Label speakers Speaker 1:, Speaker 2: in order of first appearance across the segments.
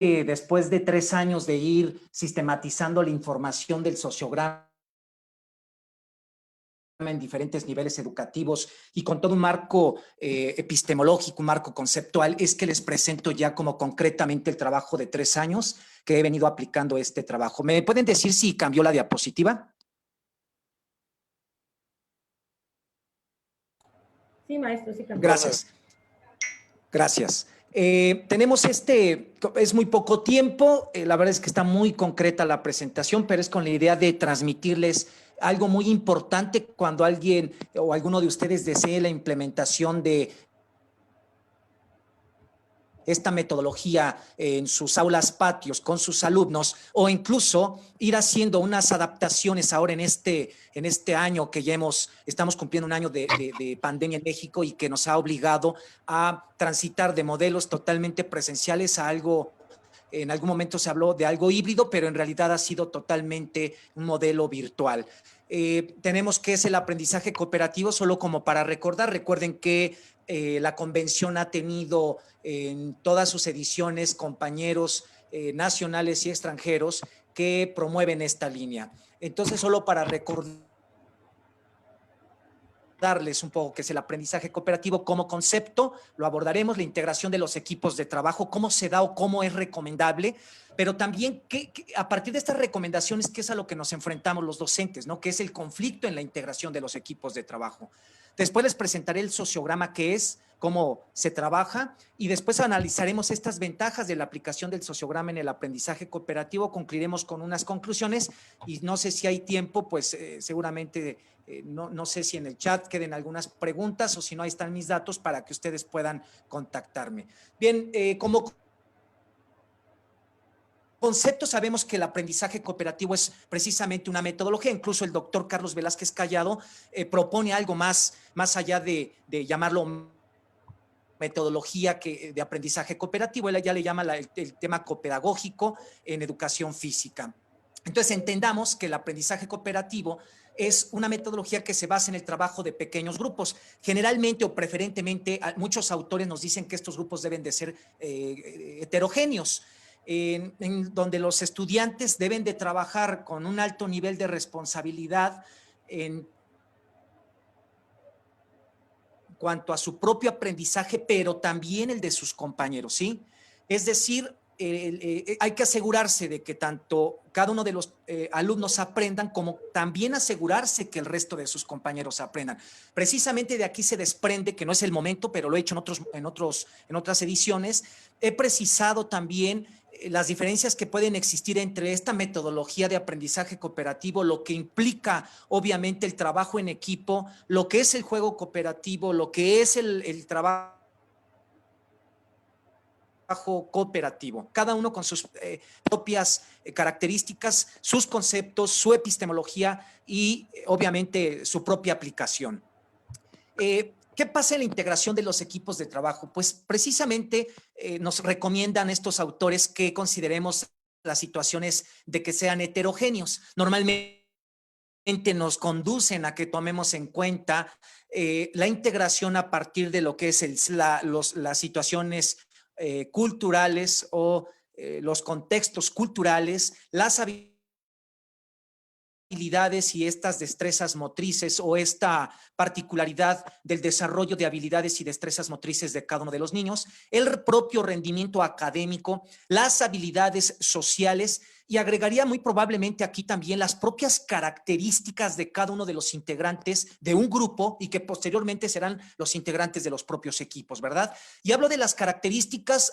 Speaker 1: después de 3 años de ir sistematizando la información del sociograma en diferentes niveles educativos y con todo un marco epistemológico, un marco conceptual, es que les presento ya como concretamente el trabajo de 3 años que he venido aplicando este trabajo. ¿Me pueden decir si cambió la diapositiva?
Speaker 2: Sí, maestro, sí cambió.
Speaker 1: Gracias. Gracias. Tenemos es muy poco tiempo, la verdad es que está muy concreta la presentación, pero es con la idea de transmitirles algo muy importante cuando alguien o alguno de ustedes desee la implementación de esta metodología en sus aulas patios con sus alumnos o incluso ir haciendo unas adaptaciones ahora en este año que ya estamos cumpliendo un año de pandemia en México y que nos ha obligado a transitar de modelos totalmente presenciales a algo. En algún momento se habló de algo híbrido, pero en realidad ha sido totalmente un modelo virtual. Tenemos que es el aprendizaje cooperativo, solo como para recordar, recuerden que la convención ha tenido en todas sus ediciones compañeros nacionales y extranjeros que promueven esta línea. Entonces, solo para recordar darles un poco que es el aprendizaje cooperativo como concepto, lo abordaremos, la integración de los equipos de trabajo, cómo se da o cómo es recomendable, pero también a partir de estas recomendaciones, qué es a lo que nos enfrentamos los docentes, ¿no? Que es el conflicto en la integración de los equipos de trabajo. Después les presentaré el sociograma que es, cómo se trabaja y después analizaremos estas ventajas de la aplicación del sociograma en el aprendizaje cooperativo, concluiremos con unas conclusiones y no sé si hay tiempo, pues seguramente no sé si en el chat queden algunas preguntas o si no, ahí están mis datos para que ustedes puedan contactarme. Bien, como concepto sabemos que el aprendizaje cooperativo es precisamente una metodología, incluso el doctor Carlos Velázquez Callado propone algo más allá de llamarlo metodología de aprendizaje cooperativo, él ya le llama el tema copedagógico en educación física. Entonces entendamos que el aprendizaje cooperativo es una metodología que se basa en el trabajo de pequeños grupos. Generalmente o preferentemente muchos autores nos dicen que estos grupos deben de ser heterogéneos, en donde los estudiantes deben de trabajar con un alto nivel de responsabilidad en cuanto a su propio aprendizaje, pero también el de sus compañeros, ¿sí? Es decir, hay que asegurarse de que tanto cada uno de los alumnos aprendan, como también asegurarse que el resto de sus compañeros aprendan. Precisamente de aquí se desprende, que no es el momento, pero lo he hecho en otras ediciones, he precisado también las diferencias que pueden existir entre esta metodología de aprendizaje cooperativo, lo que implica obviamente el trabajo en equipo, lo que es el juego cooperativo, lo que es el trabajo cooperativo, cada uno con sus propias características, sus conceptos, su epistemología y obviamente su propia aplicación. ¿Qué pasa en la integración de los equipos de trabajo? Pues precisamente nos recomiendan estos autores que consideremos las situaciones de que sean heterogéneos. Normalmente nos conducen a que tomemos en cuenta la integración a partir de lo que es las situaciones culturales o los contextos culturales, las habilidades y estas destrezas motrices o esta particularidad del desarrollo de habilidades y destrezas motrices de cada uno de los niños, el propio rendimiento académico, las habilidades sociales y agregaría muy probablemente aquí también las propias características de cada uno de los integrantes de un grupo y que posteriormente serán los integrantes de los propios equipos, ¿verdad? Y hablo de las características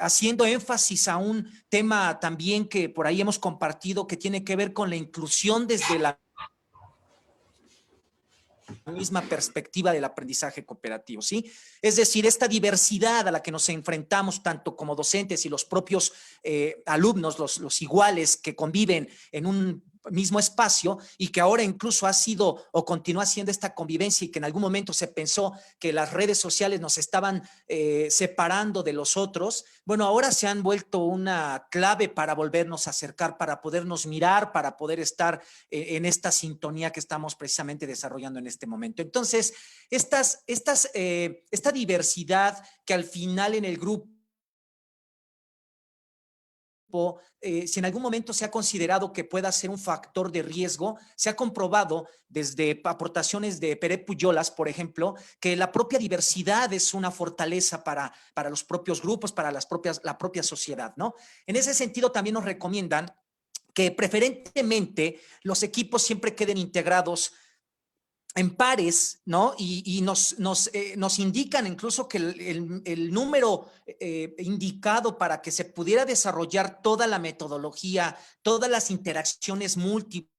Speaker 1: haciendo énfasis a un tema también que por ahí hemos compartido que tiene que ver con la inclusión desde la misma perspectiva del aprendizaje cooperativo, ¿sí? Es decir, esta diversidad a la que nos enfrentamos tanto como docentes y los propios alumnos, los iguales que conviven en un mismo espacio y que ahora incluso ha sido o continúa siendo esta convivencia y que en algún momento se pensó que las redes sociales nos estaban separando de los otros, bueno, ahora se han vuelto una clave para volvernos a acercar, para podernos mirar, para poder estar en esta sintonía que estamos precisamente desarrollando en este momento. Entonces, esta diversidad que al final en el grupo si en algún momento se ha considerado que pueda ser un factor de riesgo, se ha comprobado desde aportaciones de Pere Puyolas, por ejemplo, que la propia diversidad es una fortaleza para los propios grupos, para la propia sociedad, ¿no? En ese sentido, también nos recomiendan que preferentemente los equipos siempre queden integrados en pares, ¿no? Y nos indican incluso que el número indicado para que se pudiera desarrollar toda la metodología, todas las interacciones múltiples,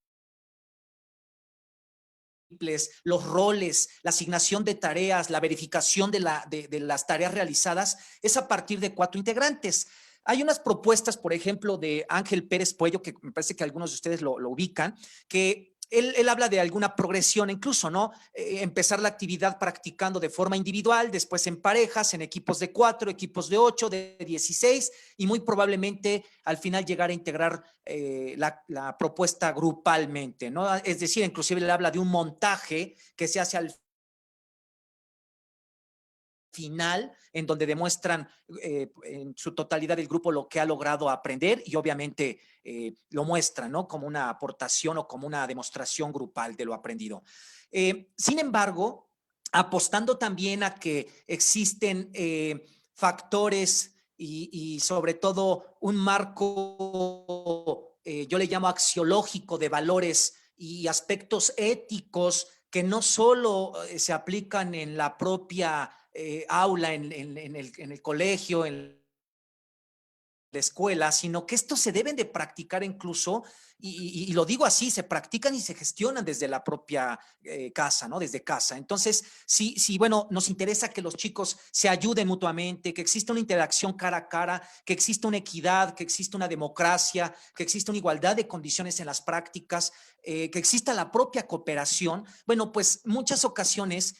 Speaker 1: los roles, la asignación de tareas, la verificación de las tareas realizadas, es a partir de 4 integrantes. Hay unas propuestas, por ejemplo, de Ángel Pérez Puello, que me parece que algunos de ustedes lo ubican, que él habla de alguna progresión incluso, ¿no? Empezar la actividad practicando de forma individual, después en parejas, en equipos de 4, equipos de 8, de 16, y muy probablemente al final llegar a integrar la propuesta grupalmente, ¿no? Es decir, inclusive él habla de un montaje que se hace al final, en donde demuestran en su totalidad el grupo lo que ha logrado aprender y obviamente lo muestran, ¿no? Como una aportación o como una demostración grupal de lo aprendido. Sin embargo, apostando también a que existen factores y sobre todo un marco, yo le llamo axiológico de valores y aspectos éticos que no solo se aplican en la propia aula, en el colegio, en la escuela, sino que estos se deben de practicar incluso, y lo digo así, se practican y se gestionan desde la propia casa, ¿no? Desde casa. Entonces, sí, bueno, nos interesa que los chicos se ayuden mutuamente, que exista una interacción cara a cara, que exista una equidad, que exista una democracia, que exista una igualdad de condiciones en las prácticas, que exista la propia cooperación. Bueno, pues muchas ocasiones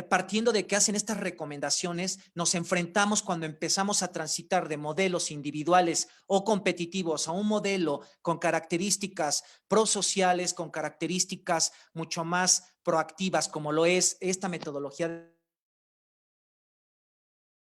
Speaker 1: partiendo de que hacen estas recomendaciones, nos enfrentamos cuando empezamos a transitar de modelos individuales o competitivos a un modelo con características prosociales, con características mucho más proactivas, como lo es esta metodología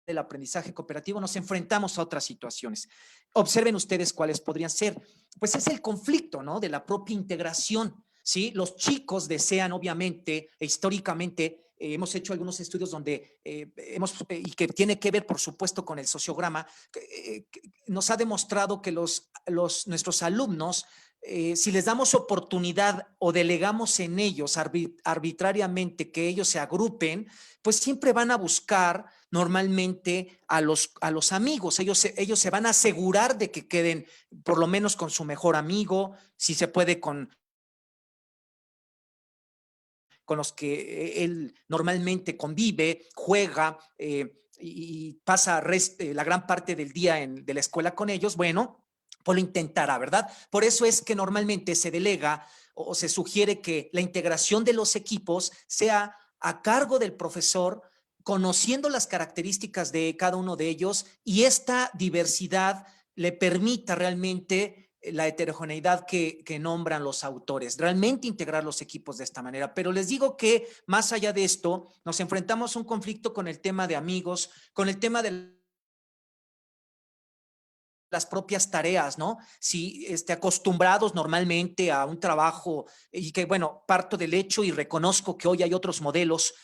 Speaker 1: del aprendizaje cooperativo, nos enfrentamos a otras situaciones. Observen ustedes cuáles podrían ser. Pues es el conflicto, ¿no? De la propia integración, ¿sí? Los chicos desean, obviamente, e históricamente, hemos hecho algunos estudios donde y que tiene que ver, por supuesto, con el sociograma, que nos ha demostrado que nuestros alumnos, si les damos oportunidad o delegamos en ellos arbitrariamente que ellos se agrupen, pues siempre van a buscar normalmente a los amigos. Ellos se van a asegurar de que queden por lo menos con su mejor amigo, si se puede con los que él normalmente convive, juega y pasa la gran parte del día de la escuela con ellos. Bueno, pues lo intentará, ¿verdad? Por eso es que normalmente se delega o se sugiere que la integración de los equipos sea a cargo del profesor, conociendo las características de cada uno de ellos y esta diversidad le permita realmente la heterogeneidad que nombran los autores, realmente integrar los equipos de esta manera. Pero les digo que más allá de esto, nos enfrentamos a un conflicto con el tema de amigos, con el tema de las propias tareas, ¿no? Si acostumbrados normalmente a un trabajo y que, bueno, parto del hecho y reconozco que hoy hay otros modelos,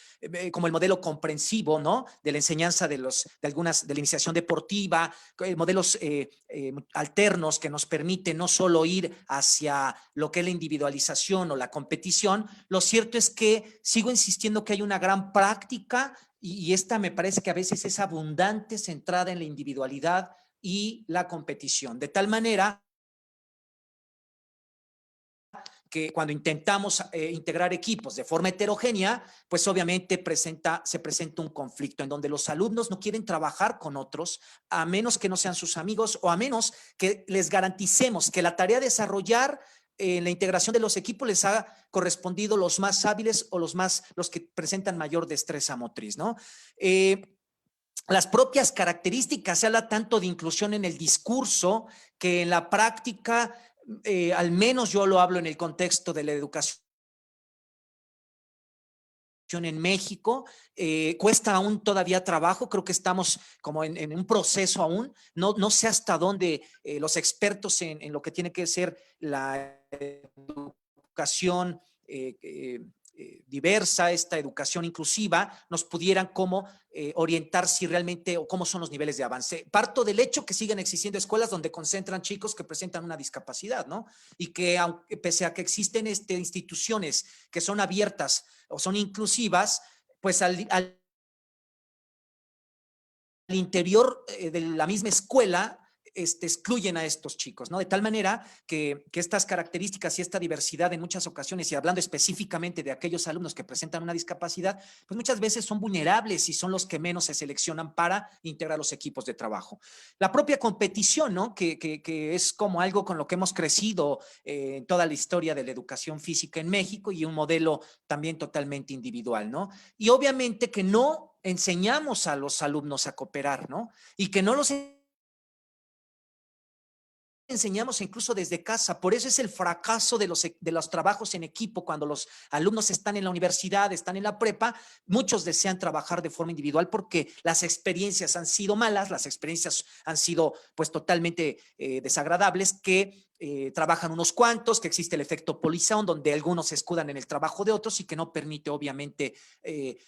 Speaker 1: como el modelo comprensivo, ¿no? De la enseñanza de la iniciación deportiva, modelos alternos que nos permiten no solo ir hacia lo que es la individualización o la competición. Lo cierto es que sigo insistiendo que hay una gran práctica y esta me parece que a veces es abundante, centrada en la individualidad y la competición, de tal manera que cuando intentamos integrar equipos de forma heterogénea, pues obviamente se presenta un conflicto en donde los alumnos no quieren trabajar con otros, a menos que no sean sus amigos o a menos que les garanticemos que la tarea a desarrollar en la integración de los equipos les ha correspondido los más hábiles o los que presentan mayor destreza motriz, ¿no? Las propias características, se habla tanto de inclusión en el discurso que en la práctica, al menos yo lo hablo en el contexto de la educación en México. Cuesta aún todavía trabajo, creo que estamos como en un proceso aún. No sé hasta dónde los expertos en lo que tiene que ser la educación diversa, esta educación inclusiva, nos pudieran como orientar si realmente o cómo son los niveles de avance. Parto del hecho que siguen existiendo escuelas donde concentran chicos que presentan una discapacidad, ¿no? Y que aunque, pese a que existen instituciones que son abiertas o son inclusivas, pues al interior de la misma escuela excluyen a estos chicos, ¿no? De tal manera que estas características y esta diversidad en muchas ocasiones, y hablando específicamente de aquellos alumnos que presentan una discapacidad, pues muchas veces son vulnerables y son los que menos se seleccionan para integrar los equipos de trabajo. La propia competición, ¿no? Que es como algo con lo que hemos crecido en toda la historia de la educación física en México y un modelo también totalmente individual, ¿no? Y obviamente que no enseñamos a los alumnos a cooperar, ¿no? Y que no los enseñamos incluso desde casa. Por eso es el fracaso de los trabajos en equipo. Cuando los alumnos están en la universidad, están en la prepa, muchos desean trabajar de forma individual porque las experiencias han sido malas, las experiencias han sido pues totalmente desagradables, que trabajan unos cuantos, que existe el efecto polizón, donde algunos se escudan en el trabajo de otros y que no permite obviamente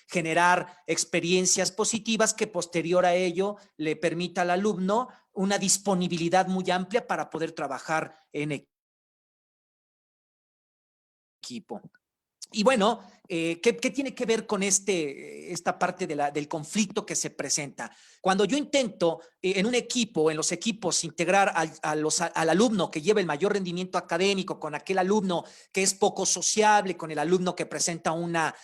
Speaker 1: generar experiencias positivas que posterior a ello le permita al alumno una disponibilidad muy amplia para poder trabajar en equipo. Y bueno, ¿qué tiene que ver con esta parte del conflicto que se presenta? Cuando yo intento en un equipo, en los equipos, integrar al alumno que lleva el mayor rendimiento académico, con aquel alumno que es poco sociable, con el alumno que presenta una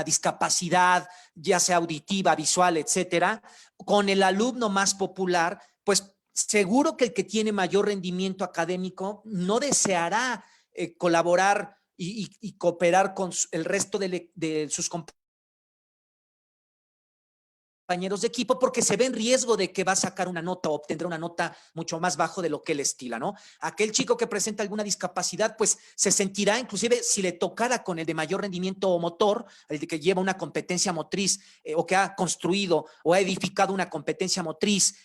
Speaker 1: discapacidad, ya sea auditiva, visual, etcétera, con el alumno más popular, pues seguro que el que tiene mayor rendimiento académico no deseará colaborar y cooperar con el resto de sus compañeros de equipo porque se ve en riesgo de que va a sacar una nota o obtendrá una nota mucho más bajo de lo que él estila, ¿no? Aquel chico que presenta alguna discapacidad, pues se sentirá, inclusive si le tocara con el de mayor rendimiento motor, el de que lleva una competencia motriz o que ha construido o ha edificado una competencia motriz,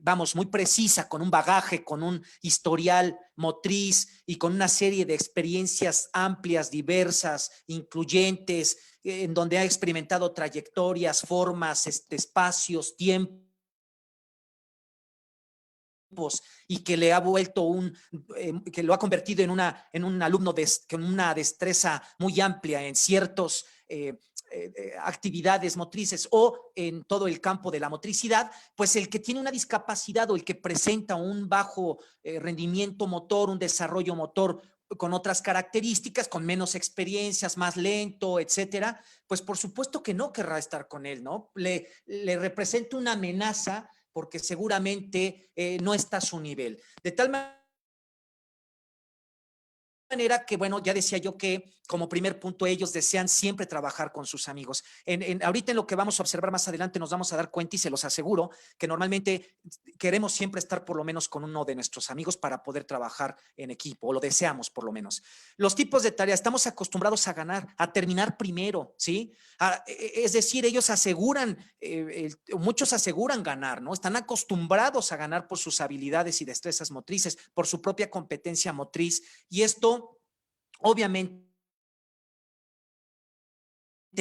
Speaker 1: vamos, muy precisa, con un bagaje, con un historial motriz y con una serie de experiencias amplias, diversas, incluyentes, en donde ha experimentado trayectorias, formas, espacios, tiempos, y que le ha vuelto que lo ha convertido en un alumno con una destreza muy amplia en ciertos actividades motrices o en todo el campo de la motricidad, pues el que tiene una discapacidad o el que presenta un bajo rendimiento motor, un desarrollo motor con otras características, con menos experiencias, más lento, etcétera, pues por supuesto que no querrá estar con él, ¿no? Le representa una amenaza porque seguramente no está a su nivel. De tal manera que, bueno, ya decía yo que como primer punto ellos desean siempre trabajar con sus amigos. Ahorita en lo que vamos a observar más adelante nos vamos a dar cuenta y se los aseguro que normalmente queremos siempre estar por lo menos con uno de nuestros amigos para poder trabajar en equipo, o lo deseamos por lo menos. Los tipos de tareas, estamos acostumbrados a ganar, a terminar primero, ¿sí? Es decir, ellos aseguran, muchos aseguran ganar, ¿no? Están acostumbrados a ganar por sus habilidades y destrezas motrices, por su propia competencia motriz, y esto obviamente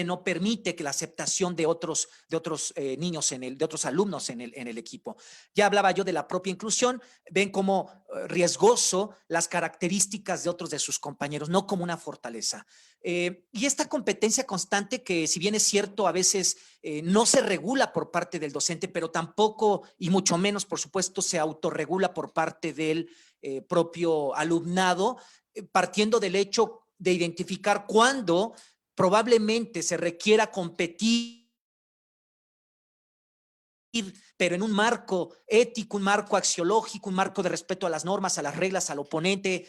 Speaker 1: no permite que la aceptación de otros niños, de otros alumnos en el equipo. Ya hablaba yo de la propia inclusión, ven como riesgoso las características de otros de sus compañeros, no como una fortaleza. Y esta competencia constante que, si bien es cierto, a veces no se regula por parte del docente, pero tampoco, y mucho menos, por supuesto, se autorregula por parte del propio alumnado, partiendo del hecho de identificar cuándo probablemente se requiera competir, pero en un marco ético, un marco axiológico, un marco de respeto a las normas, a las reglas, al oponente,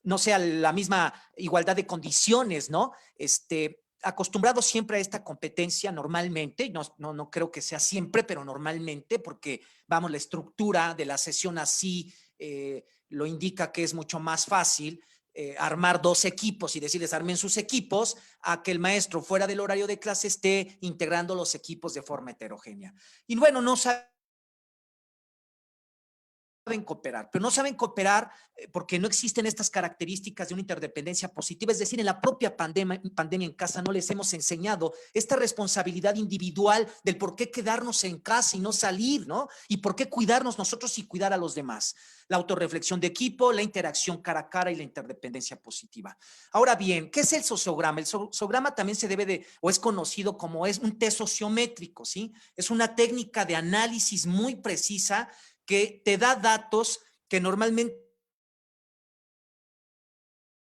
Speaker 1: no sé, a la misma igualdad de condiciones, ¿no? Acostumbrado siempre a esta competencia normalmente, no creo que sea siempre, pero normalmente, porque vamos, la estructura de la sesión así lo indica que es mucho más fácil. armar dos equipos y decirles armen sus equipos, a que el maestro fuera del horario de clase esté integrando los equipos de forma heterogénea. Y bueno, no saben cooperar, pero no saben cooperar porque no existen estas características de una interdependencia positiva. Es decir, en la propia pandemia en casa no les hemos enseñado esta responsabilidad individual del por qué quedarnos en casa y no salir, ¿no? Y por qué cuidarnos nosotros y cuidar a los demás. La autorreflexión de equipo, la interacción cara a cara y la interdependencia positiva. Ahora bien, ¿qué es el sociograma? El sociograma también se debe de, o es conocido como es un test sociométrico, ¿sí? Es una técnica de análisis muy precisa que te da datos que normalmente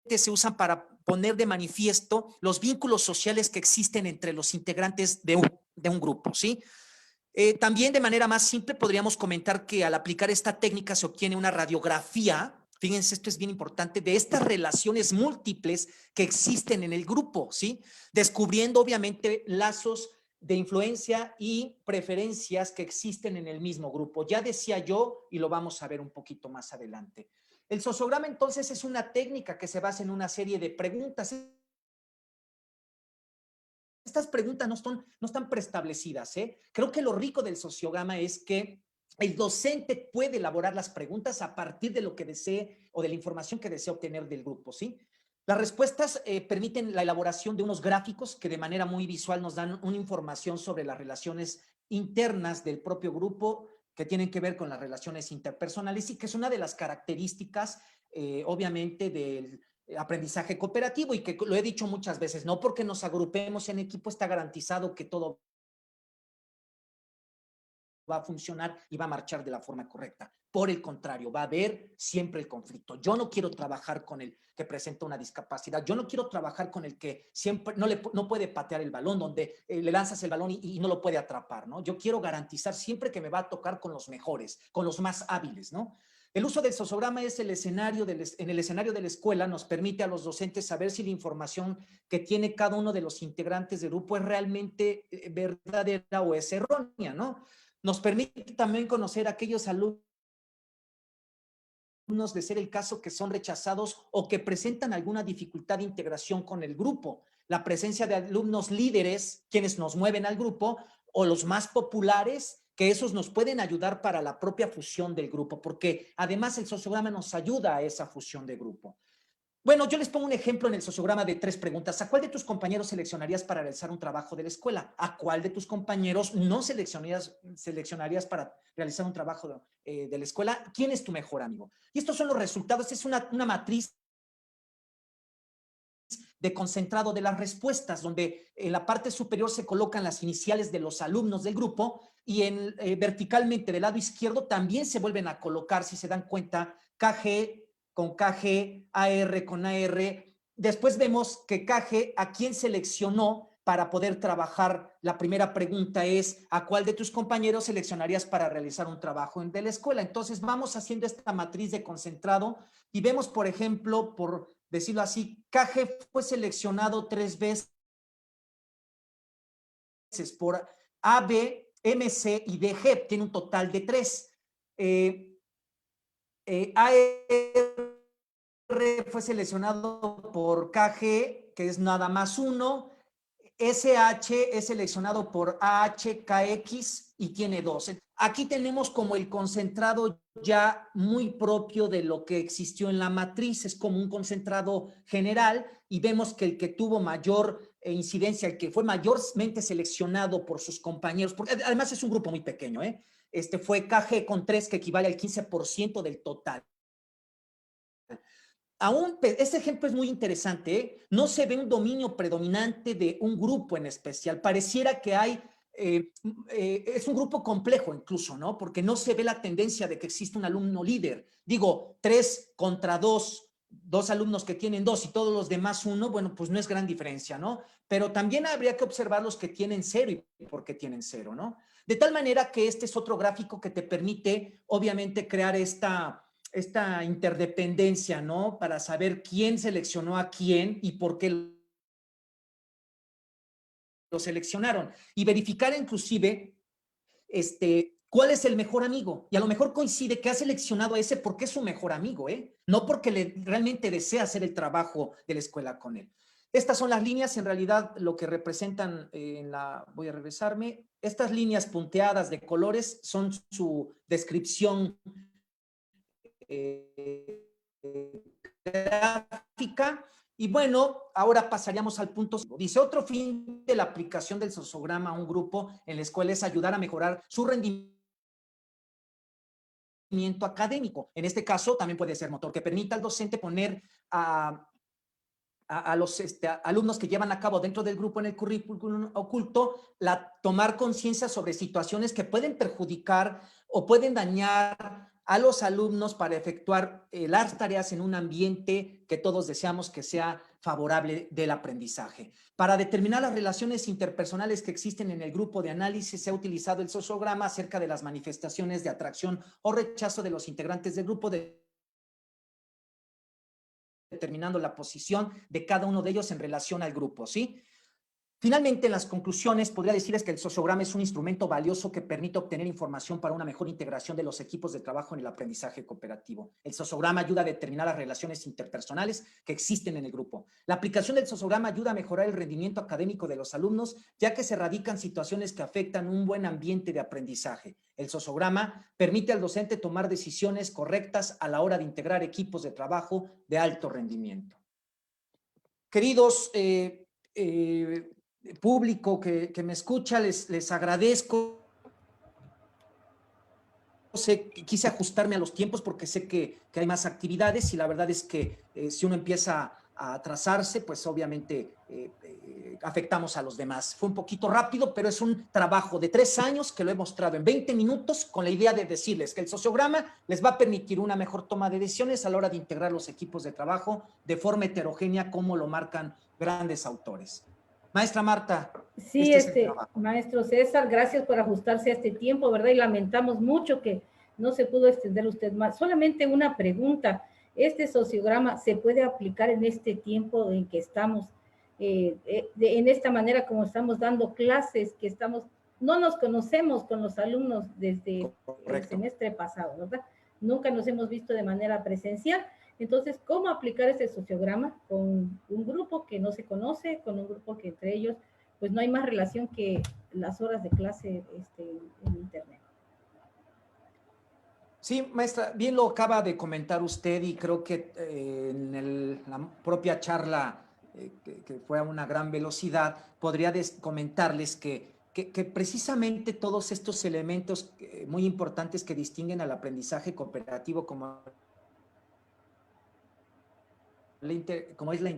Speaker 1: se usan para poner de manifiesto los vínculos sociales que existen entre los integrantes de un grupo, ¿sí? También de manera más simple podríamos comentar que al aplicar esta técnica se obtiene una radiografía, fíjense, esto es bien importante, de estas relaciones múltiples que existen en el grupo, ¿sí? Descubriendo obviamente lazos de influencia y preferencias que existen en el mismo grupo. Ya decía yo, y lo vamos a ver un poquito más adelante. El sociograma entonces es una técnica que se basa en una serie de preguntas. Estas preguntas no están preestablecidas, ¿eh? Creo que lo rico del sociograma es que el docente puede elaborar las preguntas a partir de lo que desee o de la información que desea obtener del grupo, ¿sí? Las respuestas permiten la elaboración de unos gráficos que de manera muy visual nos dan una información sobre las relaciones internas del propio grupo que tienen que ver con las relaciones interpersonales y que es una de las características, obviamente, del aprendizaje cooperativo y que lo he dicho muchas veces, no porque nos agrupemos en equipo está garantizado que todo va a funcionar y va a marchar de la forma correcta. Por el contrario, va a haber siempre el conflicto. Yo no quiero trabajar con el que presenta una discapacidad. Yo no quiero trabajar con el que siempre no puede patear el balón, donde le lanzas el balón y no lo puede atrapar, ¿no? Yo quiero garantizar siempre que me va a tocar con los mejores, con los más hábiles, ¿no? El uso del sociograma es en el escenario de la escuela, nos permite a los docentes saber si la información que tiene cada uno de los integrantes del grupo es realmente verdadera o es errónea, ¿no? Nos permite también conocer a aquellos alumnos, de ser el caso, que son rechazados o que presentan alguna dificultad de integración con el grupo. La presencia de alumnos líderes, quienes nos mueven al grupo, o los más populares, que esos nos pueden ayudar para la propia fusión del grupo, porque además el sociograma nos ayuda a esa fusión de grupo. Bueno, yo les pongo un ejemplo en el sociograma de 3 preguntas. ¿A cuál de tus compañeros seleccionarías para realizar un trabajo de la escuela? ¿A cuál de tus compañeros no seleccionarías para realizar un trabajo de la escuela? ¿Quién es tu mejor amigo? Y estos son los resultados. Es una matriz de concentrado de las respuestas, donde en la parte superior se colocan las iniciales de los alumnos del grupo y verticalmente del lado izquierdo también se vuelven a colocar, si se dan cuenta, KG con KG, AR con AR. Después vemos que KG, ¿a quién seleccionó para poder trabajar? La primera pregunta es, ¿a cuál de tus compañeros seleccionarías para realizar un trabajo de la escuela? Entonces vamos haciendo esta matriz de concentrado y vemos, por ejemplo, por decirlo así, KG fue seleccionado 3 veces por A, B, MC y DG, tiene un total de 3. AR fue seleccionado por KG, que es nada más 1. SH es seleccionado por AHKX y tiene 2. Aquí tenemos como el concentrado ya muy propio de lo que existió en la matriz, es como un concentrado general y vemos que el que tuvo mayor incidencia, el que fue mayormente seleccionado por sus compañeros, porque además es un grupo muy pequeño, fue KG con 3, que equivale al 15% del total. Este ejemplo es muy interesante, ¿eh? No se ve un dominio predominante de un grupo en especial. Pareciera que hay, es un grupo complejo incluso, ¿no? Porque no se ve la tendencia de que existe un alumno líder. Digo, 3 contra 2, 2 alumnos que tienen 2 y todos los demás 1, bueno, pues no es gran diferencia, ¿no? Pero también habría que observar los que tienen 0 y por qué tienen 0, ¿no? De tal manera que este es otro gráfico que te permite, obviamente, crear esta interdependencia, ¿no? Para saber quién seleccionó a quién y por qué lo seleccionaron. Y verificar inclusive ¿Cuál es el mejor amigo? Y a lo mejor coincide que ha seleccionado a ese porque es su mejor amigo, no porque realmente desea hacer el trabajo de la escuela con él. Estas son las líneas, en realidad lo que representan voy a regresarme, estas líneas punteadas de colores son su descripción gráfica. Y bueno, ahora pasaríamos al punto. Dice, otro fin de la aplicación del sociograma a un grupo en la escuela es ayudar a mejorar su rendimiento académico. En este caso, también puede ser motor, que permita al docente poner a los alumnos que llevan a cabo dentro del grupo en el currículum oculto, tomar conciencia sobre situaciones que pueden perjudicar o pueden dañar a los alumnos para efectuar las tareas en un ambiente que todos deseamos que sea favorable del aprendizaje. Para determinar las relaciones interpersonales que existen en el grupo de análisis, se ha utilizado el sociograma acerca de las manifestaciones de atracción o rechazo de los integrantes del grupo, determinando la posición de cada uno de ellos en relación al grupo, ¿sí? Finalmente, en las conclusiones, podría decirles que el sociograma es un instrumento valioso que permite obtener información para una mejor integración de los equipos de trabajo en el aprendizaje cooperativo. El sociograma ayuda a determinar las relaciones interpersonales que existen en el grupo. La aplicación del sociograma ayuda a mejorar el rendimiento académico de los alumnos, ya que se radican situaciones que afectan un buen ambiente de aprendizaje. El sociograma permite al docente tomar decisiones correctas a la hora de integrar equipos de trabajo de alto rendimiento. Queridos público que me escucha, les agradezco. Quise ajustarme a los tiempos porque sé que hay más actividades y la verdad es que si uno empieza a atrasarse, pues obviamente afectamos a los demás. Fue un poquito rápido, pero es un trabajo de 3 años que lo he mostrado en 20 minutos con la idea de decirles que el sociograma les va a permitir una mejor toma de decisiones a la hora de integrar los equipos de trabajo de forma heterogénea, como lo marcan grandes autores. Maestra Marta.
Speaker 2: Sí, maestro César, gracias por ajustarse a este tiempo, ¿verdad? Y lamentamos mucho que no se pudo extender usted más. Solamente una pregunta. ¿Este sociograma se puede aplicar en este tiempo en que estamos, en esta manera como estamos dando clases, que no nos conocemos con los alumnos desde el semestre pasado, ¿verdad? Nunca nos hemos visto de manera presencial. Entonces, ¿cómo aplicar este sociograma con un grupo que no se conoce, con un grupo que entre ellos pues no hay más relación que las horas de clase en internet?
Speaker 1: Sí, maestra, bien lo acaba de comentar usted y creo que en la propia charla que fue a una gran velocidad, podría comentarles que precisamente todos estos elementos muy importantes que distinguen al aprendizaje cooperativo como es la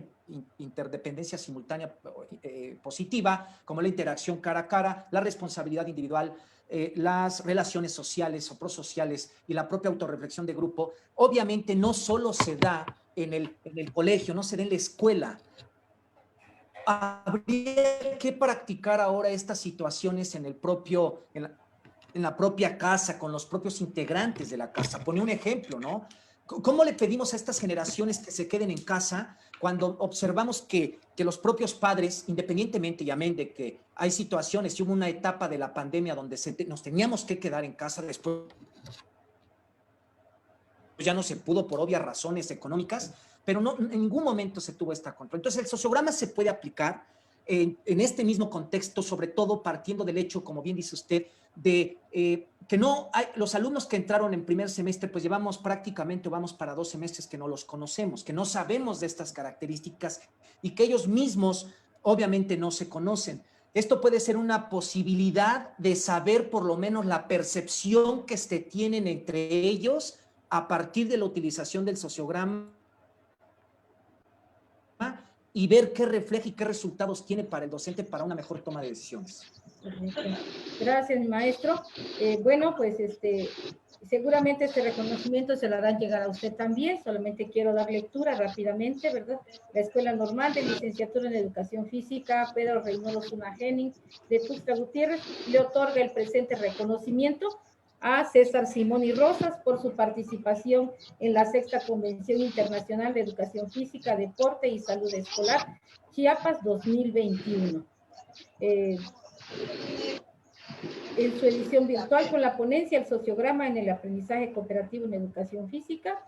Speaker 1: interdependencia simultánea positiva, como la interacción cara a cara, la responsabilidad individual, las relaciones sociales o prosociales y la propia autorreflexión de grupo, obviamente no solo se da en el colegio, no se da en la escuela. Habría que practicar ahora estas situaciones en la propia casa, con los propios integrantes de la casa. Pone un ejemplo, ¿no? ¿Cómo le pedimos a estas generaciones que se queden en casa cuando observamos que los propios padres, independientemente y amén de que hay situaciones, y hubo una etapa de la pandemia donde nos teníamos que quedar en casa, después ya no se pudo por obvias razones económicas, pero no, en ningún momento se tuvo esta control. Entonces el sociograma se puede aplicar en este mismo contexto, sobre todo partiendo del hecho, como bien dice usted, de que no hay, los alumnos que entraron en primer semestre, pues llevamos prácticamente, vamos para 2 semestres que no los conocemos, que no sabemos de estas características y que ellos mismos obviamente no se conocen. Esto puede ser una posibilidad de saber por lo menos la percepción que se tienen entre ellos a partir de la utilización del sociograma y ver qué refleja y qué resultados tiene para el docente para una mejor toma de decisiones.
Speaker 2: Gracias, maestro. Bueno, pues seguramente este reconocimiento se lo harán llegar a usted también. Solamente quiero dar lectura rápidamente, ¿verdad? La Escuela Normal de Licenciatura en Educación Física, Pedro Reynoso Sunageni, de Tuxtla Gutiérrez, le otorga el presente reconocimiento a César Simón y Rosas por su participación en la 6ª Convención Internacional de Educación Física, Deporte y Salud Escolar, Chiapas 2021. en su edición virtual con la ponencia El sociograma en el aprendizaje cooperativo en educación física,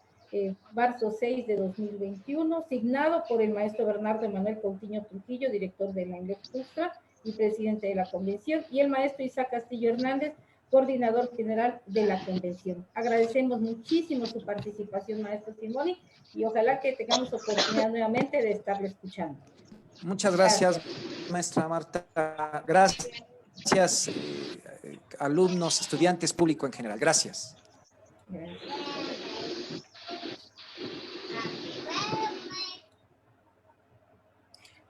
Speaker 2: marzo 6 de 2021, signado por el maestro Bernardo Emanuel Coutinho Trujillo, director de la INLEP Justra y presidente de la convención, y el maestro Isaac Castillo Hernández, coordinador general de la convención. Agradecemos muchísimo su participación, maestro Simoni, y ojalá que tengamos oportunidad nuevamente de estarle escuchando.
Speaker 1: Muchas gracias, maestra Marta. Gracias, alumnos, estudiantes, público en general. Gracias.
Speaker 2: Gracias.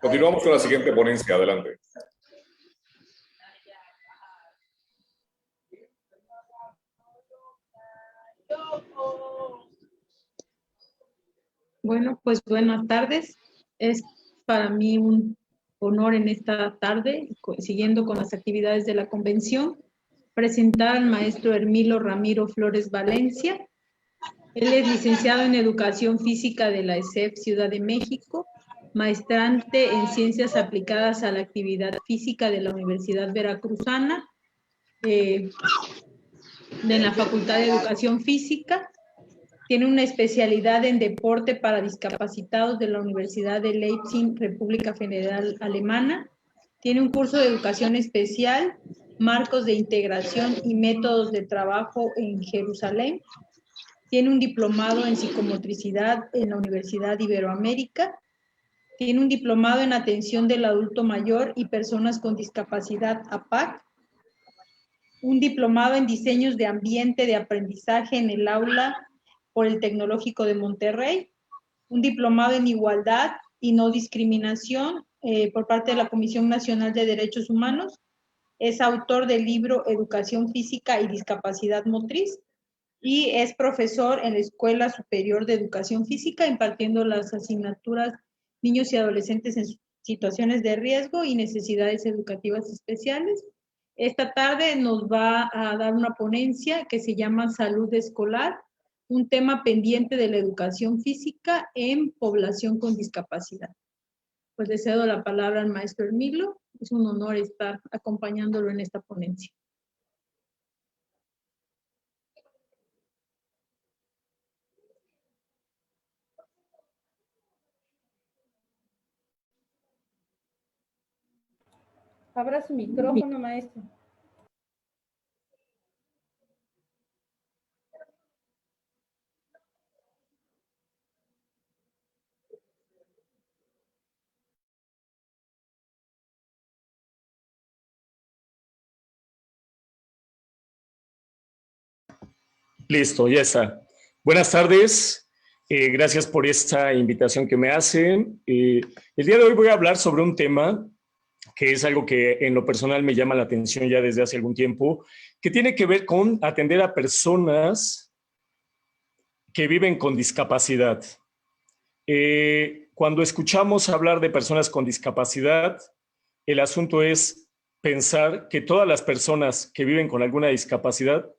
Speaker 3: Continuamos con la siguiente ponencia. Adelante.
Speaker 4: Bueno, pues buenas tardes. Es para mí un honor en esta tarde, siguiendo con las actividades de la convención, presentar al maestro Hermilo Ramiro Flores Valencia. Él es licenciado en Educación Física de la ESEP Ciudad de México, maestrante en Ciencias Aplicadas a la Actividad Física de la Universidad Veracruzana, de la Facultad de Educación Física. Tiene una especialidad en deporte para discapacitados de la Universidad de Leipzig, República Federal Alemana. Tiene un curso de educación especial, marcos de integración y métodos de trabajo en Jerusalén. Tiene un diplomado en psicomotricidad en la Universidad Iberoamérica. Tiene un diplomado en atención del adulto mayor y personas con discapacidad APAC. Un diplomado en diseños de ambiente de aprendizaje en el aula por el Tecnológico de Monterrey, un diplomado en igualdad y no discriminación por parte de la Comisión Nacional de Derechos Humanos. Es autor del libro Educación Física y Discapacidad Motriz y es profesor en la Escuela Superior de Educación Física, impartiendo las asignaturas Niños y Adolescentes en Situaciones de Riesgo y Necesidades Educativas Especiales. Esta tarde nos va a dar una ponencia que se llama Salud Escolar, un tema pendiente de la educación física en población con discapacidad. Pues le cedo la palabra al maestro Hermilo. Es un honor estar acompañándolo en esta ponencia.
Speaker 2: Abra su micrófono, maestro.
Speaker 5: Listo, ya está. Buenas tardes. Gracias por esta invitación que me hacen. El día de hoy voy a hablar sobre un tema que es algo que en lo personal me llama la atención ya desde hace algún tiempo, que tiene que ver con atender a personas que viven con discapacidad. Cuando escuchamos hablar de personas con discapacidad, el asunto es pensar que todas las personas que viven con alguna discapacidad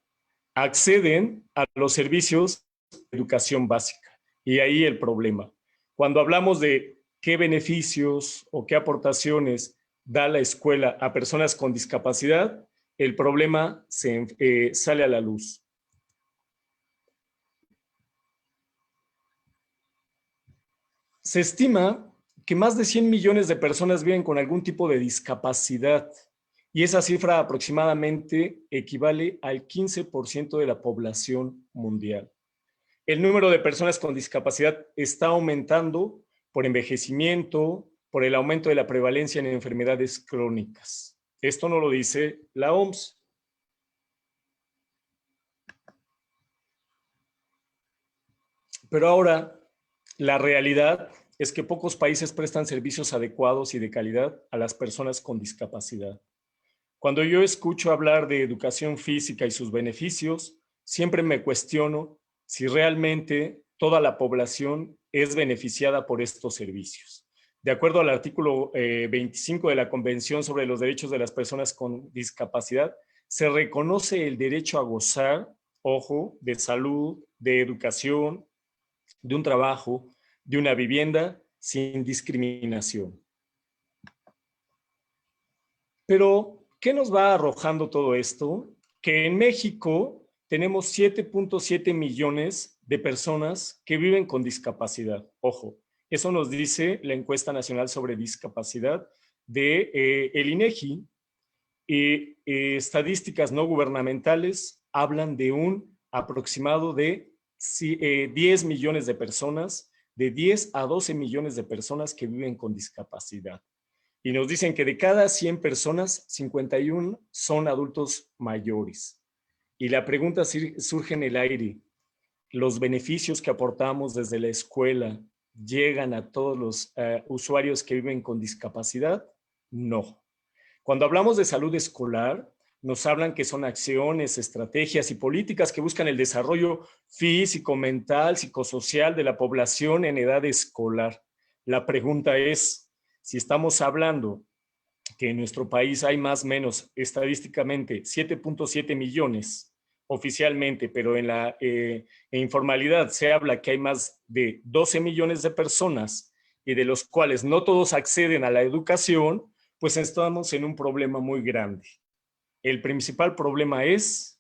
Speaker 5: acceden a los servicios de educación básica. Y ahí el problema. Cuando hablamos de qué beneficios o qué aportaciones da la escuela a personas con discapacidad, el problema sale a la luz. Se estima que más de 100 millones de personas viven con algún tipo de discapacidad y esa cifra aproximadamente equivale al 15% de la población mundial. El número de personas con discapacidad está aumentando por envejecimiento, por el aumento de la prevalencia en enfermedades crónicas. Esto no lo dice la OMS. Pero ahora, la realidad es que pocos países prestan servicios adecuados y de calidad a las personas con discapacidad. Cuando yo escucho hablar de educación física y sus beneficios, siempre me cuestiono si realmente toda la población es beneficiada por estos servicios. De acuerdo al artículo 25 de la Convención sobre los Derechos de las Personas con Discapacidad, se reconoce el derecho a gozar, ojo, de salud, de educación, de un trabajo, de una vivienda sin discriminación. Pero, ¿Qué nos va arrojando todo esto? Que en México tenemos 7.7 millones de personas que viven con discapacidad. Ojo, eso nos dice la encuesta nacional sobre discapacidad de el INEGI. Estadísticas no gubernamentales hablan de un aproximado de 10 millones de personas, de 10 a 12 millones de personas que viven con discapacidad. Y nos dicen que de cada 100 personas, 51 son adultos mayores. Y la pregunta surge en el aire. ¿Los beneficios que aportamos desde la escuela llegan a todos los usuarios que viven con discapacidad? No. Cuando hablamos de salud escolar, nos hablan que son acciones, estrategias y políticas que buscan el desarrollo físico, mental, psicosocial de la población en edad escolar. La pregunta es, si estamos hablando que en nuestro país hay más o menos estadísticamente 7.7 millones oficialmente, pero en la informalidad se habla que hay más de 12 millones de personas y de los cuales no todos acceden a la educación, pues estamos en un problema muy grande. El principal problema es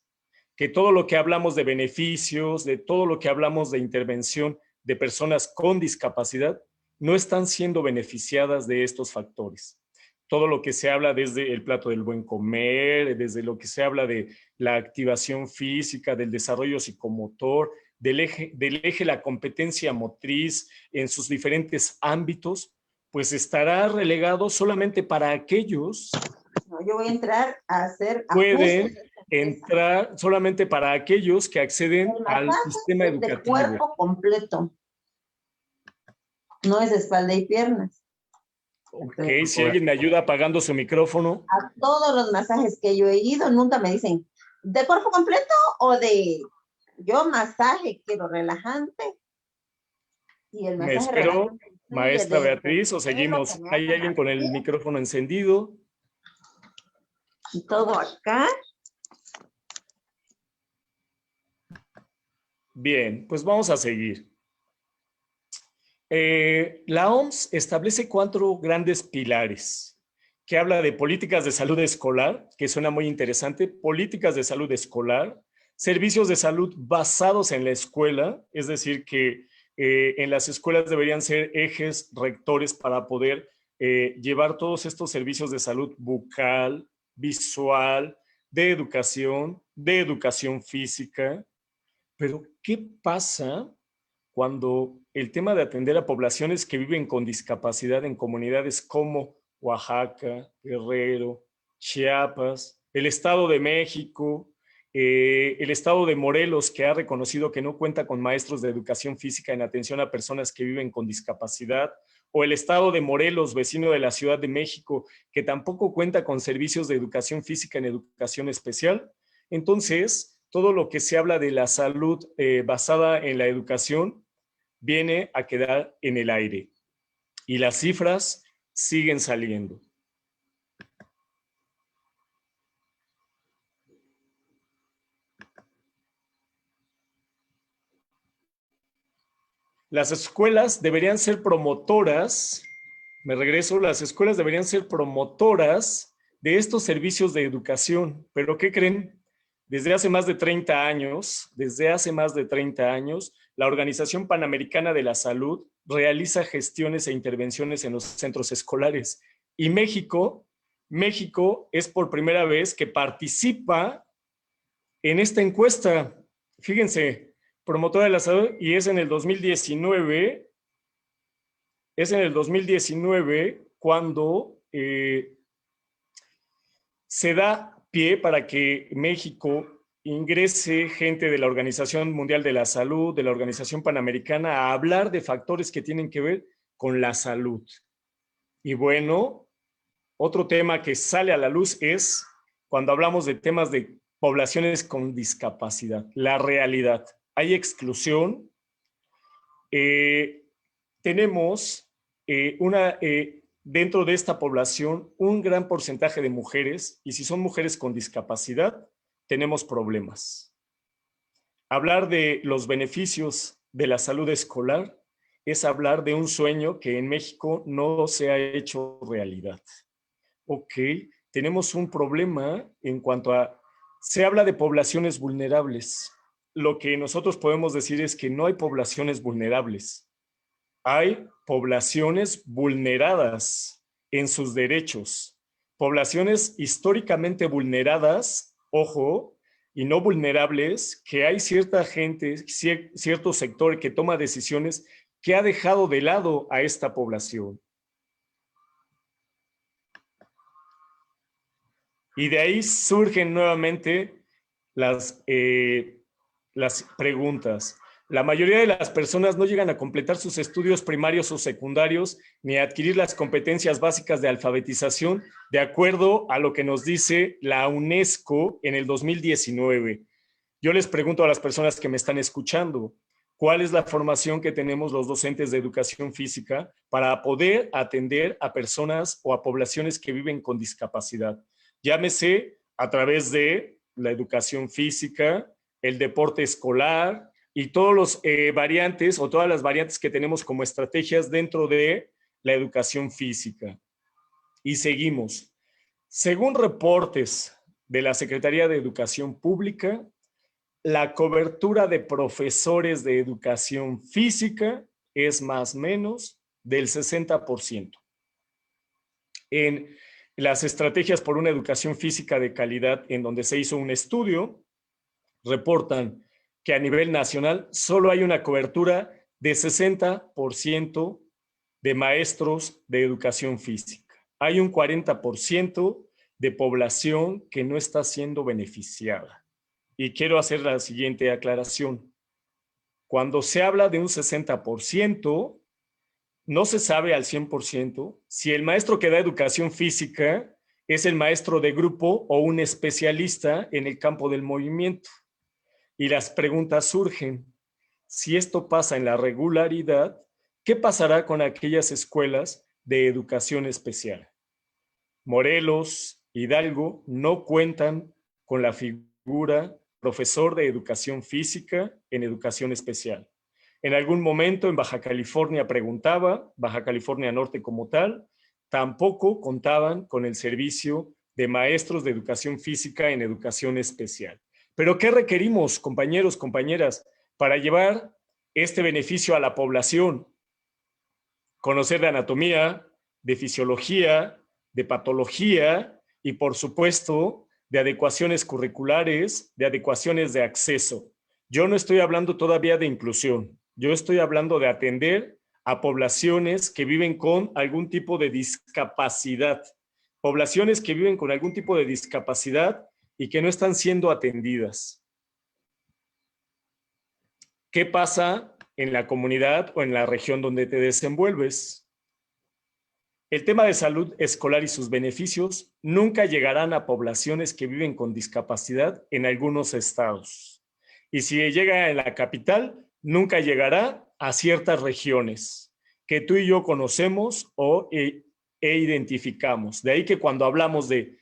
Speaker 5: que todo lo que hablamos de beneficios, de todo lo que hablamos de intervención de personas con discapacidad, no están siendo beneficiadas de estos factores. Todo lo que se habla desde el plato del buen comer, desde lo que se habla de la activación física, del desarrollo psicomotor, del eje la competencia motriz en sus diferentes ámbitos, pues estará relegado solamente para aquellos.
Speaker 6: No, yo voy a entrar a hacer
Speaker 5: pueden
Speaker 6: ajustes.
Speaker 5: entrar solamente para aquellos que acceden al sistema
Speaker 6: De
Speaker 5: educativo.
Speaker 6: cuerpo completo. No es de espalda y piernas.
Speaker 5: Ok, si alguien me ayuda apagando su micrófono.
Speaker 6: A todos los masajes que yo he ido, nunca me dicen, ¿de cuerpo completo o de yo masaje quiero relajante? Y el
Speaker 5: Me
Speaker 6: masaje
Speaker 5: espero,
Speaker 6: relajante
Speaker 5: maestra
Speaker 6: de
Speaker 5: Beatriz, o seguimos. ¿Hay alguien con el micrófono encendido?
Speaker 6: y todo acá.
Speaker 5: Bien, pues vamos a seguir. La OMS establece 4 grandes pilares, que habla de políticas de salud escolar, que suena muy interesante, políticas de salud escolar, servicios de salud basados en la escuela, es decir, que en las escuelas deberían ser ejes rectores para poder llevar todos estos servicios de salud bucal, visual, de educación física. Pero, ¿qué pasa cuando el tema de atender a poblaciones que viven con discapacidad en comunidades como Oaxaca, Guerrero, Chiapas, el Estado de México, el Estado de Morelos, que ha reconocido que no cuenta con maestros de educación física en atención a personas que viven con discapacidad, o el Estado de Morelos, vecino de la Ciudad de México, que tampoco cuenta con servicios de educación física en educación especial? Entonces, todo lo que se habla de la salud basada en la educación viene a quedar en el aire. Y las cifras siguen saliendo. Las escuelas deberían ser promotoras, las escuelas deberían ser promotoras de estos servicios de educación. ¿Pero qué creen? Desde hace más de 30 años, la Organización Panamericana de la Salud realiza gestiones e intervenciones en los centros escolares. Y México es por primera vez que participa en esta encuesta. Fíjense, promotora de la salud, y es en el 2019, cuando se da pie para que México ingrese gente de la Organización Mundial de la Salud, de la Organización Panamericana, a hablar de factores que tienen que ver con la salud. Y bueno, otro tema que sale a la luz es cuando hablamos de temas de poblaciones con discapacidad, la realidad. Hay exclusión. Tenemos dentro de esta población un gran porcentaje de mujeres, y si son mujeres con discapacidad, tenemos problemas. Hablar de los beneficios de la salud escolar es hablar de un sueño que en México no se ha hecho realidad. Ok, tenemos un problema en cuanto a, se habla de poblaciones vulnerables. Lo que nosotros podemos decir es que no hay poblaciones vulnerables. Hay poblaciones vulneradas en sus derechos. Poblaciones históricamente vulneradas, ojo, y no vulnerables, que hay cierta gente, cierto sector que toma decisiones que ha dejado de lado a esta población. Y de ahí surgen nuevamente las preguntas. La mayoría de las personas no llegan a completar sus estudios primarios o secundarios ni a adquirir las competencias básicas de alfabetización de acuerdo a lo que nos dice la UNESCO en el 2019. Yo les pregunto a las personas que me están escuchando, ¿cuál es la formación que tenemos los docentes de educación física para poder atender a personas o a poblaciones que viven con discapacidad? Llámese a través de la educación física, el deporte escolar y todos los variantes o todas las variantes que tenemos como estrategias dentro de la educación física. Y seguimos. Según reportes de la Secretaría de Educación Pública, la cobertura de profesores de educación física es más o menos del 60%. En las estrategias por una educación física de calidad, en donde se hizo un estudio, reportan que a nivel nacional solo hay una cobertura de 60% de maestros de educación física. Hay un 40% de población que no está siendo beneficiada. Y quiero hacer la siguiente aclaración. Cuando se habla de un 60%, no se sabe al 100% si el maestro que da educación física es el maestro de grupo o un especialista en el campo del movimiento. Y las preguntas surgen. Si esto pasa en la regularidad, ¿qué pasará con aquellas escuelas de educación especial? Morelos, Hidalgo no cuentan con la figura profesor de educación física en educación especial. En algún momento en Baja California preguntaba, Baja California Norte como tal, tampoco contaban con el servicio de maestros de educación física en educación especial. Pero ¿qué requerimos, compañeros, compañeras, para llevar este beneficio a la población? Conocer de anatomía, de fisiología, de patología y, por supuesto, de adecuaciones curriculares, de adecuaciones de acceso. Yo no estoy hablando todavía de inclusión. Yo estoy hablando de atender a poblaciones que viven con algún tipo de discapacidad. Poblaciones que viven con algún tipo de discapacidad y que no están siendo atendidas. ¿Qué pasa en la comunidad o en la región donde te desenvuelves? El tema de salud escolar y sus beneficios nunca llegarán a poblaciones que viven con discapacidad en algunos estados. Y si llega en la capital, nunca llegará a ciertas regiones que tú y yo conocemos e identificamos. De ahí que cuando hablamos de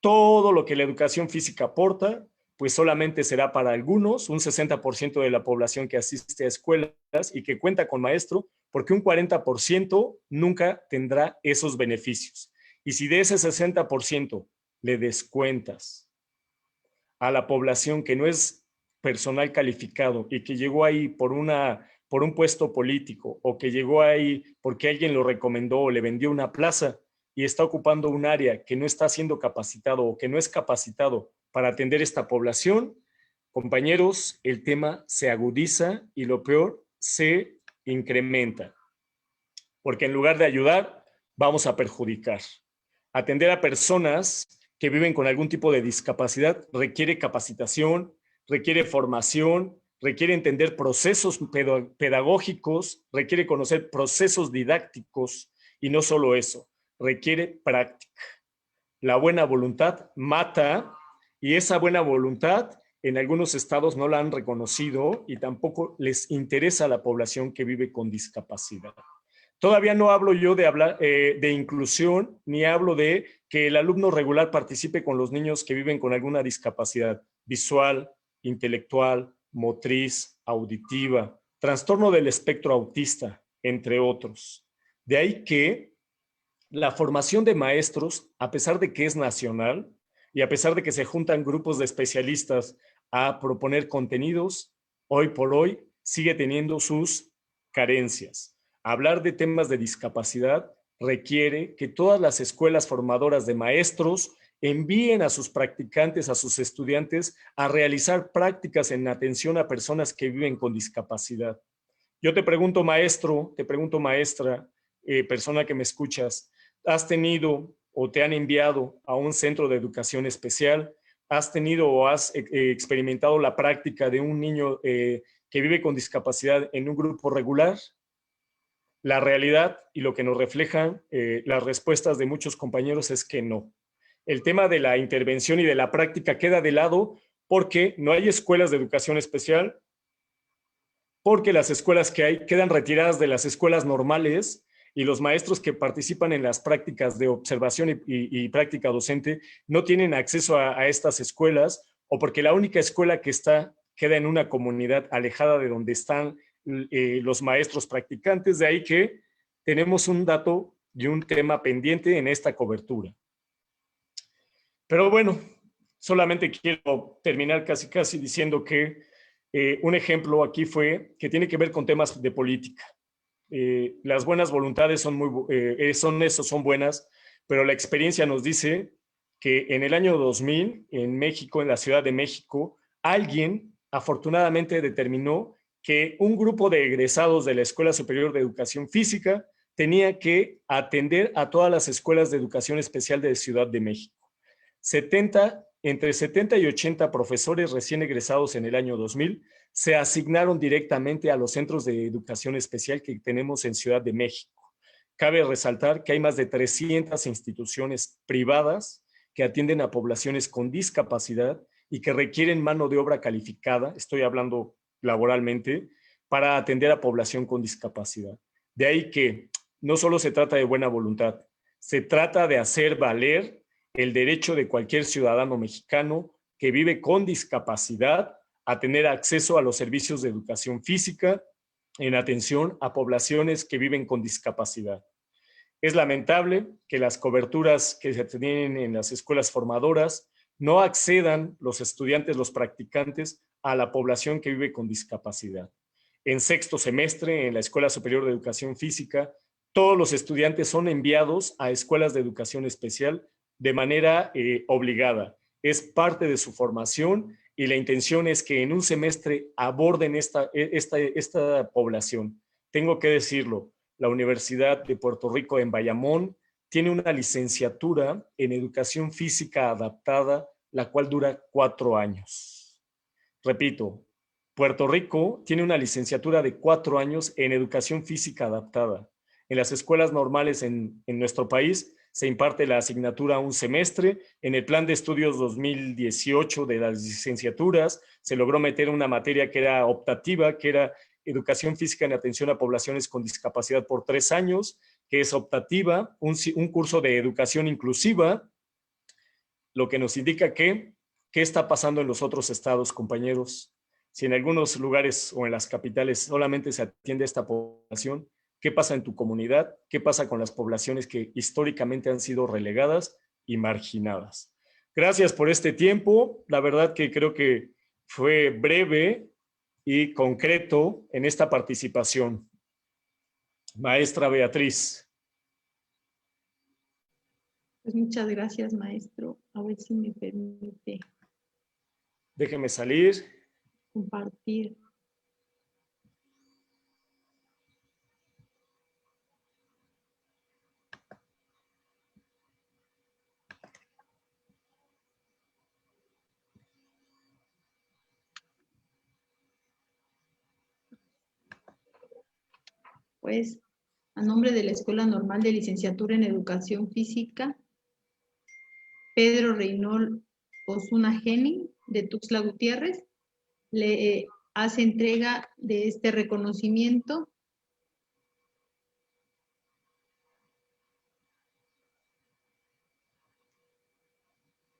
Speaker 5: todo lo que la educación física aporta, pues solamente será para algunos, un 60% de la población que asiste a escuelas y que cuenta con maestro, porque un 40% nunca tendrá esos beneficios. Y si de ese 60% le descuentas a la población que no es personal calificado y que llegó ahí por un puesto político o que llegó ahí porque alguien lo recomendó o le vendió una plaza y está ocupando un área que no está siendo capacitado o que no es capacitado para atender esta población, compañeros, el tema se agudiza y lo peor, se incrementa. Porque en lugar de ayudar, vamos a perjudicar. Atender a personas que viven con algún tipo de discapacidad requiere capacitación, requiere formación, requiere entender procesos pedagógicos, requiere conocer procesos didácticos y no solo eso, requiere práctica. La buena voluntad mata y esa buena voluntad en algunos estados no la han reconocido y tampoco les interesa a la población que vive con discapacidad. Todavía no hablo yo de inclusión, ni hablo de que el alumno regular participe con los niños que viven con alguna discapacidad visual, intelectual, motriz, auditiva, trastorno del espectro autista, entre otros. De ahí que la formación de maestros, a pesar de que es nacional y a pesar de que se juntan grupos de especialistas a proponer contenidos, hoy por hoy sigue teniendo sus carencias. Hablar de temas de discapacidad requiere que todas las escuelas formadoras de maestros envíen a sus practicantes, a sus estudiantes, a realizar prácticas en atención a personas que viven con discapacidad. Yo te pregunto, maestro, te pregunto, maestra, persona que me escuchas, ¿has tenido o te han enviado a un centro de educación especial? ¿Has tenido o has experimentado la práctica de un niño que vive con discapacidad en un grupo regular? La realidad y lo que nos reflejan las respuestas de muchos compañeros es que no. El tema de la intervención y de la práctica queda de lado porque no hay escuelas de educación especial, porque las escuelas que hay quedan retiradas de las escuelas normales y los maestros que participan en las prácticas de observación y práctica docente no tienen acceso a estas escuelas, o porque la única escuela que está queda en una comunidad alejada de donde están los maestros practicantes. De ahí que tenemos un dato y un tema pendiente en esta cobertura. Pero bueno, solamente quiero terminar casi diciendo que un ejemplo aquí fue que tiene que ver con temas de política. Las buenas voluntades son buenas, pero la experiencia nos dice que en el año 2000, en México, en la Ciudad de México, alguien afortunadamente determinó que un grupo de egresados de la Escuela Superior de Educación Física tenía que atender a todas las escuelas de educación especial de Ciudad de México. Entre 70 y 80 profesores recién egresados en el año 2000 se asignaron directamente a los centros de educación especial que tenemos en Ciudad de México. Cabe resaltar que hay más de 300 instituciones privadas que atienden a poblaciones con discapacidad y que requieren mano de obra calificada, estoy hablando laboralmente, para atender a población con discapacidad. De ahí que no solo se trata de buena voluntad, se trata de hacer valer el derecho de cualquier ciudadano mexicano que vive con discapacidad a tener acceso a los servicios de educación física en atención a poblaciones que viven con discapacidad. Es lamentable que las coberturas que se tienen en las escuelas formadoras no accedan los estudiantes, los practicantes, a la población que vive con discapacidad. En sexto semestre, en la Escuela Superior de Educación Física, todos los estudiantes son enviados a escuelas de educación especial de manera obligada. Es parte de su formación y la intención es que en un semestre aborden esta población. Tengo que decirlo, la Universidad de Puerto Rico en Bayamón tiene una licenciatura en Educación Física Adaptada, la cual dura 4 años. Repito, Puerto Rico tiene una licenciatura de 4 años en Educación Física Adaptada. En las escuelas normales en nuestro país se imparte la asignatura un semestre. En el plan de estudios 2018 de las licenciaturas se logró meter una materia que era optativa, que era Educación Física en Atención a Poblaciones con Discapacidad por 3 años, que es optativa, un curso de educación inclusiva, lo que nos indica que, ¿qué está pasando en los otros estados, compañeros? Si en algunos lugares o en las capitales solamente se atiende a esta población, ¿qué pasa en tu comunidad? ¿Qué pasa con las poblaciones que históricamente han sido relegadas y marginadas? Gracias por este tiempo. La verdad que creo que fue breve y concreto en esta participación. Maestra Beatriz.
Speaker 4: Pues muchas gracias, maestro. A ver si me permite
Speaker 5: Déjeme salir.
Speaker 4: compartir. Pues, a nombre de la Escuela Normal de Licenciatura en Educación Física, Pedro Reynol Osuna Geni, de Tuxtla Gutiérrez, le hace entrega de este reconocimiento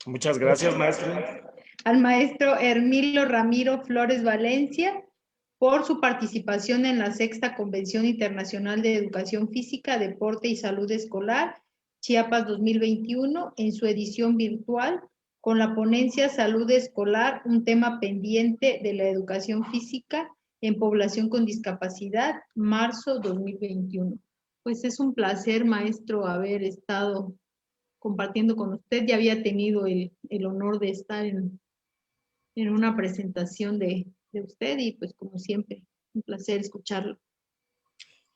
Speaker 5: Muchas gracias, maestra.
Speaker 4: al maestro Hermilo Ramiro Flores Valencia por su participación en la 6ª Convención Internacional de Educación Física, Deporte y Salud Escolar Chiapas 2021 en su edición virtual con la ponencia Salud Escolar, un tema pendiente de la educación física en población con discapacidad, marzo 2021. Pues es un placer, maestro, haber estado compartiendo con usted. Ya había tenido el honor de estar en una presentación de usted y pues como siempre, un placer escucharlo.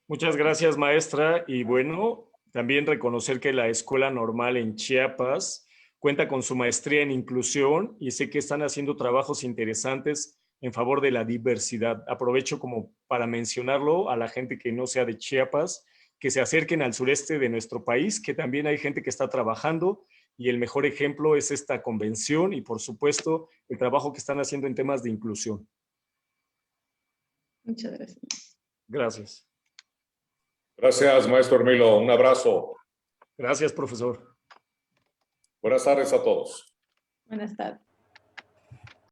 Speaker 5: Muchas gracias, maestra. Y bueno, también reconocer que la Escuela Normal en Chiapas cuenta con su maestría en inclusión y sé que están haciendo trabajos interesantes en favor de la diversidad. Aprovecho como para mencionarlo a la gente que no sea de Chiapas, que se acerquen al sureste de nuestro país, que también hay gente que está trabajando y el mejor ejemplo es esta convención y por supuesto el trabajo que están haciendo en temas de inclusión.
Speaker 4: Muchas gracias.
Speaker 5: Gracias.
Speaker 3: Gracias, maestro Hermilo. Un abrazo.
Speaker 5: Gracias, profesor.
Speaker 3: Buenas tardes a todos.
Speaker 4: Buenas tardes.